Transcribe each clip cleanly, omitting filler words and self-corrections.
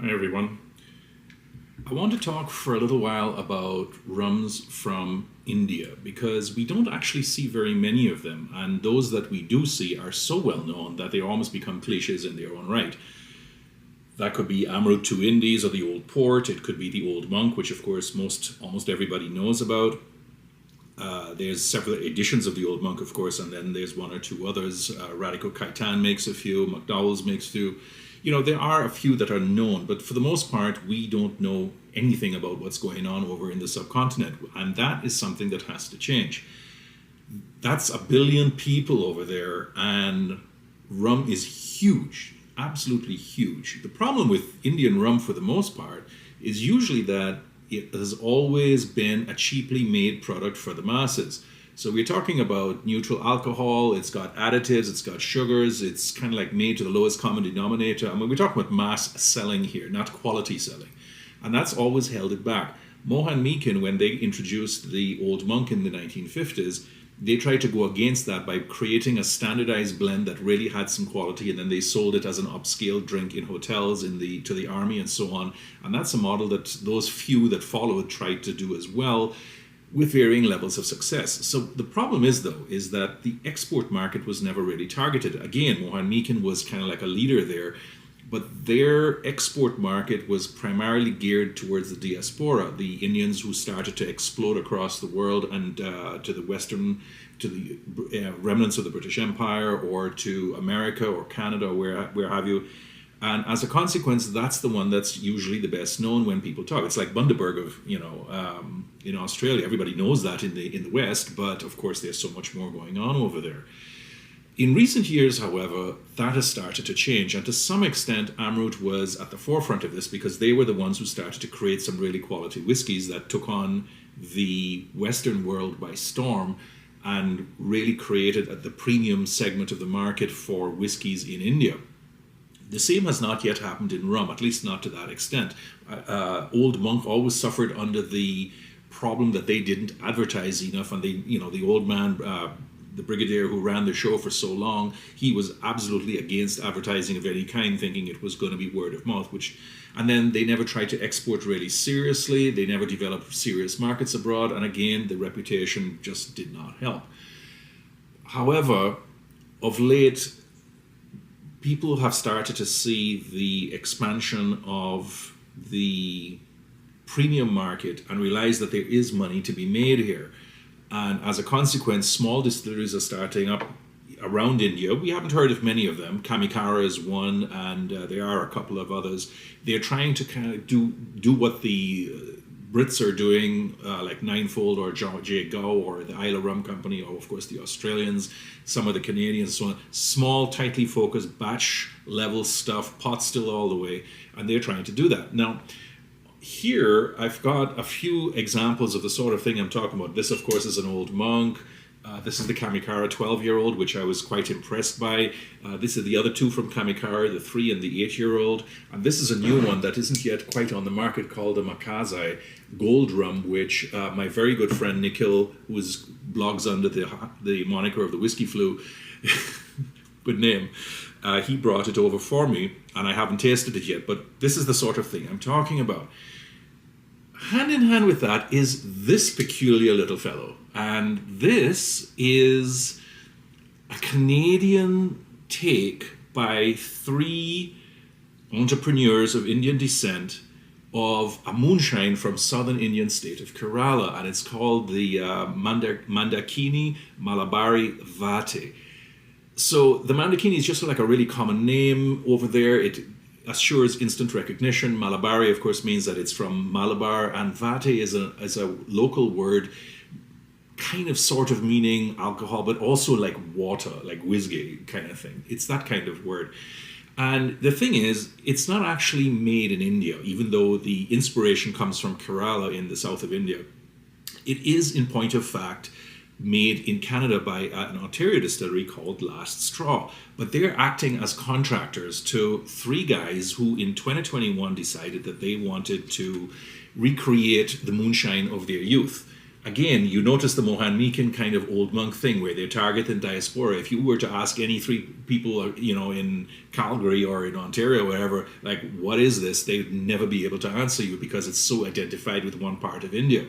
Hi everyone. I want to talk for a little while about rums from India because we don't actually see very many of them, and those that we do see are so well known that they almost become cliches in their own right. That could be Amrut 2 Indies or the Old Port. It could be the Old Monk, which of course almost everybody knows about. There's several editions of the Old Monk, of course, and then there's one or two others. Radico Khaitan makes a few, McDowell's makes a few. There are a few that are known, but for the most part, we don't know anything about what's going on over in the subcontinent, and that is something that has to change. That's 1 billion people over there, and rum is huge, absolutely huge. The problem with Indian rum, for the most part, is usually that it has always been a cheaply made product for the masses. So we're talking about neutral alcohol, it's got additives, it's got sugars, it's kind of like made to the lowest common denominator. I mean, we're talking about mass selling here, not quality selling. And that's always held it back. Mohan Meakin, when they introduced the Old Monk in the 1950s, they tried to go against that by creating a standardized blend that really had some quality, and then they sold it as an upscale drink in hotels to the army and so on. And that's a model that those few that followed tried to do as well, with varying levels of success. So the problem is that the export market was never really targeted. Again, Mohan Meakin was kind of like a leader there, but their export market was primarily geared towards the diaspora, the Indians who started to explode across the world and to the remnants of the British Empire, or to America or Canada, or where have you. And as a consequence, that's the one that's usually the best known when people talk. It's like Bundaberg in Australia. Everybody knows that in the West, but of course there's so much more going on over there. In recent years, however, that has started to change, and to some extent, Amrut was at the forefront of this because they were the ones who started to create some really quality whiskies that took on the Western world by storm and really created the premium segment of the market for whiskies in India. The same has not yet happened in rum, at least not to that extent. Old Monk always suffered under the problem that they didn't advertise enough, and the old man, the brigadier who ran the show for so long, he was absolutely against advertising of any kind, thinking it was going to be word of mouth. And then they never tried to export really seriously. They never developed serious markets abroad, and again, the reputation just did not help. However, of late, people have started to see the expansion of the premium market and realize that there is money to be made here. And as a consequence, small distilleries are starting up around India. We haven't heard of many of them. Kamikara is one, and there are a couple of others. They're trying to kind of do what the Brits are doing, like Ninefold or J. Gow or the Isla Rum Company, or of course the Australians, some of the Canadians, so on. Small, tightly focused, batch level stuff, pot still all the way, and they're trying to do that. Now, here I've got a few examples of the sort of thing I'm talking about. This, of course, is an Old Monk. This is the Kamikara 12-year-old, which I was quite impressed by. This is the other two from Kamikara, the 3 and the 8-year-old. And this is a new one that isn't yet quite on the market, called the Makazai Gold Rum, which my very good friend Nikhil, who blogs under the moniker of the Whiskey Flu, good name, he brought it over for me, and I haven't tasted it yet. But this is the sort of thing I'm talking about. Hand in hand with that is this peculiar little fellow. And this is a Canadian take by 3 entrepreneurs of Indian descent of a moonshine from southern Indian state of Kerala. And it's called the Mandakini Malabari Vatte. So the Mandakini is just like a really common name over there. It assures instant recognition. Malabari, of course, means that it's from Malabar, and Vatte is a local word, kind of sort of meaning alcohol, but also like water, like whiskey kind of thing. It's that kind of word. And the thing is, it's not actually made in India, even though the inspiration comes from Kerala in the south of India. It is, in point of fact, made in Canada by an Ontario distillery called Last Straw. But they're acting as contractors to 3 guys who in 2021 decided that they wanted to recreate the moonshine of their youth. again, you notice the Mohan Meakin kind of old monk thing where they target the diaspora. If you were to ask any three people, in Calgary or in Ontario, or wherever, like, what is this? They'd never be able to answer you because it's so identified with one part of India.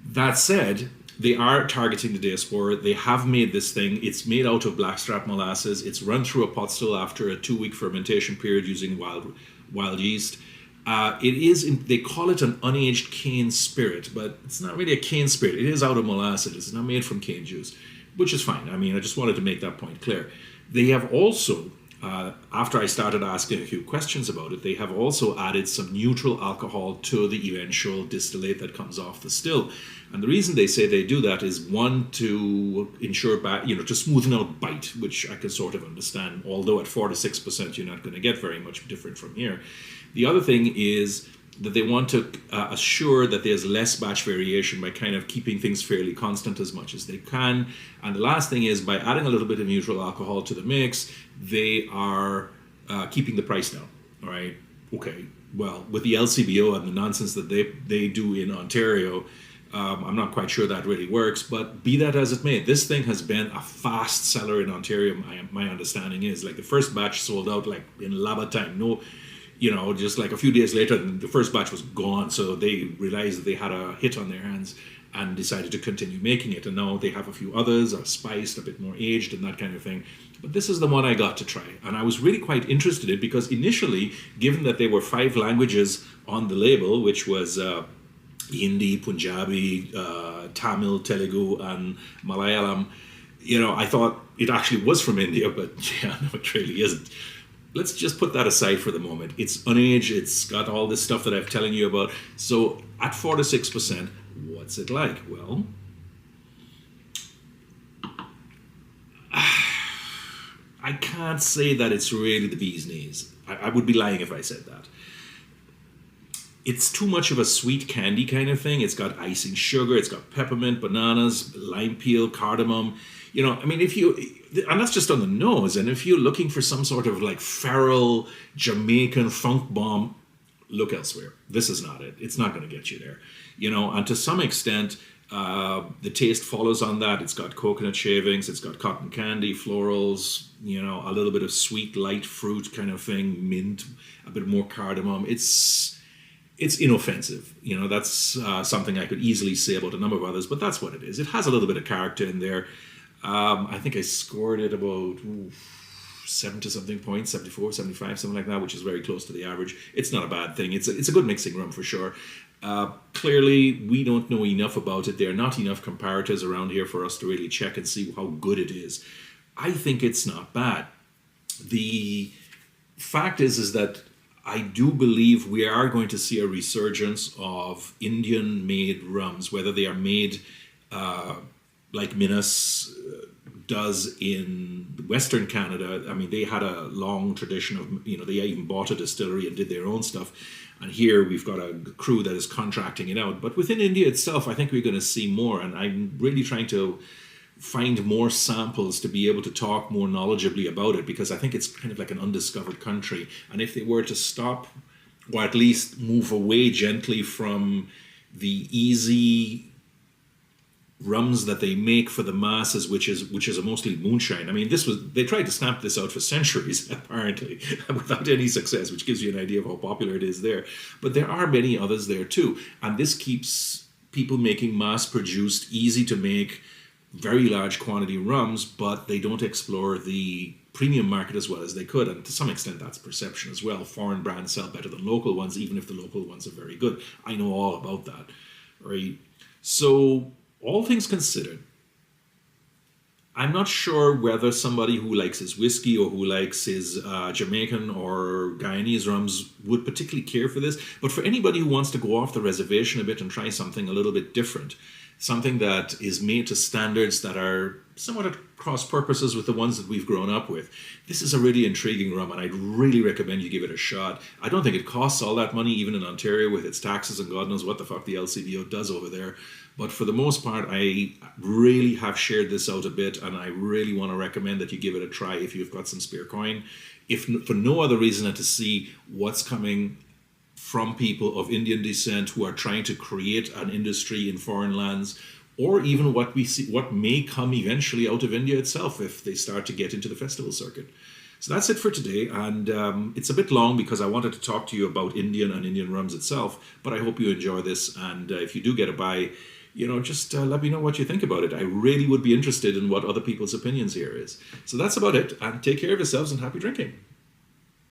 That said, they are targeting the diaspora. They have made this thing. It's made out of blackstrap molasses. It's run through a pot still after a 2-week fermentation period using wild yeast. They call it an unaged cane spirit, but it's not really a cane spirit. It is out of molasses. It's not made from cane juice, which is fine. I mean, I just wanted to make that point clear. They have also, after I started asking a few questions about it, they have also added some neutral alcohol to the eventual distillate that comes off the still. And the reason they say they do that is, one, to ensure, to smoothen out bite, which I can sort of understand, although at 4 to 6% you're not going to get very much different from here. The other thing is that they want to assure that there's less batch variation by kind of keeping things fairly constant as much as they can. And the last thing is, by adding a little bit of neutral alcohol to the mix, they are keeping the price down. All right. Okay. Well, with the LCBO and the nonsense that they do in Ontario, I'm not quite sure that really works, but be that as it may, this thing has been a fast seller in Ontario. My understanding is, like, the first batch sold out like in lava time. No, just like a few days later, the first batch was gone. So they realized that they had a hit on their hands and decided to continue making it. And now they have a few others, are spiced, a bit more aged and that kind of thing. But this is the one I got to try. And I was really quite interested in it because initially, given that there were 5 languages on the label, which was Hindi, Punjabi, Tamil, Telugu, and Malayalam, I thought it actually was from India, but yeah, no, it really isn't. Let's just put that aside for the moment. It's unaged, it's got all this stuff that I'm telling you about. So at 4 to 6%, what's it like? Well, I can't say that it's really the bee's knees. I would be lying if I said that. It's too much of a sweet candy kind of thing. It's got icing sugar, it's got peppermint, bananas, lime peel, cardamom. And that's just on the nose. And if you're looking for some sort of like feral Jamaican funk bomb, look elsewhere. This is not it. It's not going to get you there. And to some extent, the taste follows on that. It's got coconut shavings, it's got cotton candy, florals, a little bit of sweet, light fruit kind of thing, mint, a bit more cardamom. It's inoffensive. That's something I could easily say about a number of others, but that's what it is. It has a little bit of character in there. I think I scored it about 70 something points, 74, 75, something like that, which is very close to the average. It's not a bad thing. It's a good mixing rum for sure. Clearly, we don't know enough about it. There are not enough comparators around here for us to really check and see how good it is. I think it's not bad. The fact is that I do believe we are going to see a resurgence of Indian-made rums, whether they are made like Minas does in Western Canada. I mean, they had a long tradition of, they even bought a distillery and did their own stuff. And here we've got a crew that is contracting it out. But within India itself, I think we're going to see more. And I'm really trying to find more samples to be able to talk more knowledgeably about it, because I think it's kind of like an undiscovered country. And if they were to stop, or at least move away gently from the easy rums that they make for the masses, which is a mostly moonshine. I mean, they tried to stamp this out for centuries, apparently, without any success, which gives you an idea of how popular it is there. But there are many others there too. And this keeps people making mass-produced, easy-to-make, very large quantity rums, but they don't explore the premium market as well as they could. And to some extent, that's perception as well. Foreign brands sell better than local ones, even if the local ones are very good. I know all about that, right? So, all things considered, I'm not sure whether somebody who likes his whiskey or who likes his Jamaican or Guyanese rums would particularly care for this. But for anybody who wants to go off the reservation a bit and try something a little bit different, something that is made to standards that are somewhat at cross purposes with the ones that we've grown up with, this is a really intriguing rum, and I'd really recommend you give it a shot. I don't think it costs all that money, even in Ontario with its taxes and God knows what the fuck the LCBO does over there. But for the most part, I really have shared this out a bit, and I really want to recommend that you give it a try if you've got some spare coin. If for no other reason than to see what's coming from people of Indian descent who are trying to create an industry in foreign lands, or even what we see, what may come eventually out of India itself if they start to get into the festival circuit. So that's it for today, and it's a bit long because I wanted to talk to you about Indian and Indian rums itself, but I hope you enjoy this, and if you do get a buy, just let me know what you think about it. I really would be interested in what other people's opinions here is. So that's about it, and take care of yourselves and happy drinking.